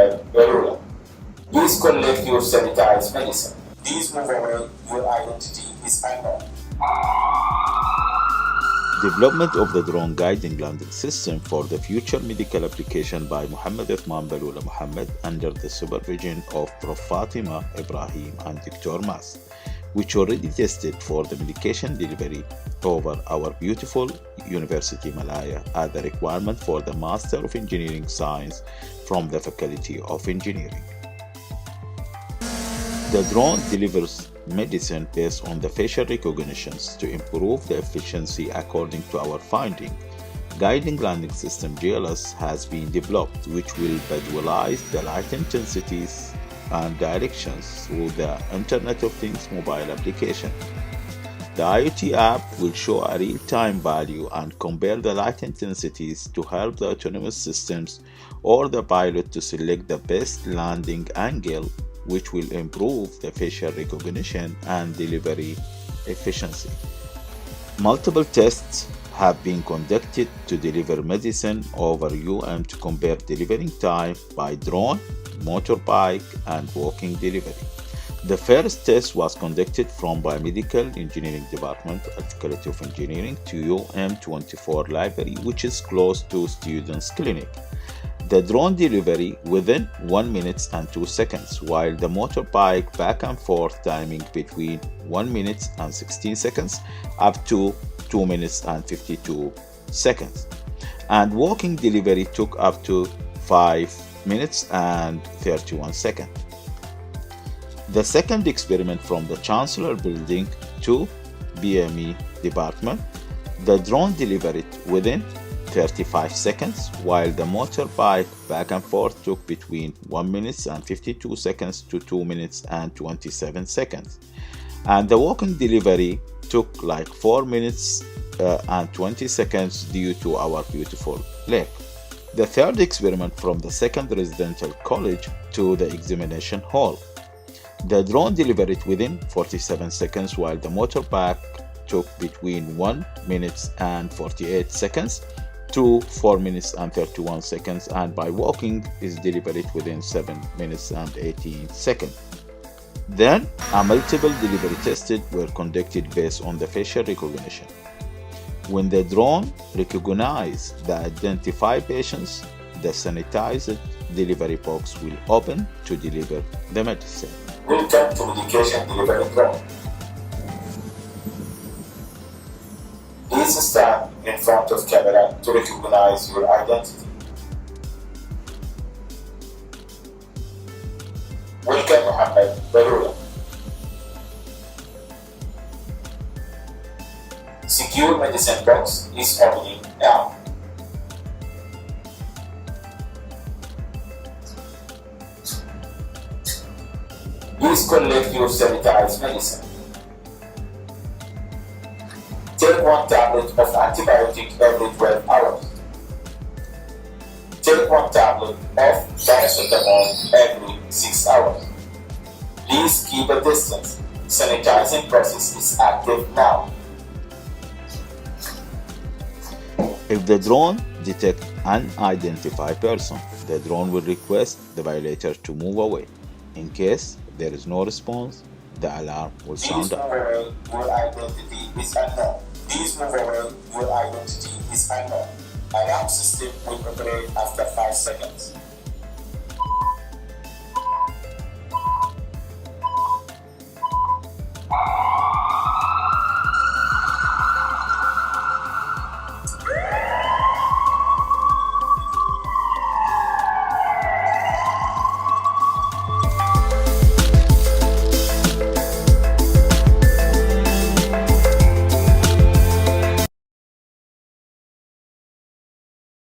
Mohamed Baloola. Please collect your sanitized medicine. Please move away. Your identity is unknown. Development of the drone guiding landing system for the future medical application by Mohamed Baloola Mohamed under the supervision of Prof. Fatima Ibrahim and Dr. Mas, which already tested for the medication delivery over our beautiful University Malaya as the requirement for the Master of Engineering Science from the Faculty of Engineering. The drone delivers medicine based on the facial recognitions to improve the efficiency according to our finding. Guiding landing system GLS has been developed which will visualize the light intensities and directions through the Internet of Things mobile application. The IoT app will show a real-time value and compare the light intensities to help the autonomous systems or the pilot to select the best landing angle, which will improve the facial recognition and delivery efficiency. Multiple tests have been conducted to deliver medicine over to compare delivering time by drone, motorbike, and walking delivery. The first test was conducted from Biomedical Engineering Department at Faculty of Engineering to UM24 library, which is close to students' clinic. The drone delivery within 1 minute and 2 seconds, while the motorbike back and forth timing between 1 minute and 16 seconds up to 2 minutes and 52 seconds. And walking delivery took up to 5 minutes and 31 seconds. The second experiment from the Chancellor Building to BME Department, the drone delivered within 35 seconds, while the motorbike back and forth took between 1 minute and 52 seconds to 2 minutes and 27 seconds. And the walking delivery took like 4 minutes and 20 seconds due to our beautiful lake. The third experiment from the second residential college to the examination hall. The drone delivered within 47 seconds, while the motorbike took between 1 minute and 48 seconds to 4 minutes and 31 seconds, and by walking is delivered within 7 minutes and 18 seconds. Then, a multiple delivery tested were conducted based on the facial recognition. When the drone recognizes the identified patients, the sanitized delivery box will open to deliver the medicine. Welcome to Medication Delivery Drone. Please stand in front of camera to recognize your identity. Welcome, Mohamed Baloola. Secure medicine box is opening now. Please collect your sanitized medicine. Take 1 tablet of antibiotic every 12 hours. Take 1 tablet of paracetamol every 6 hours. Please keep a distance. Sanitizing process is active now. If the drone detects an unidentified person, the drone will request the violator to move away. In case there is no response, the alarm will sound out. Your identity is unknown. Please move away. Your identity is unknown. Alarm system will operate after 5 seconds.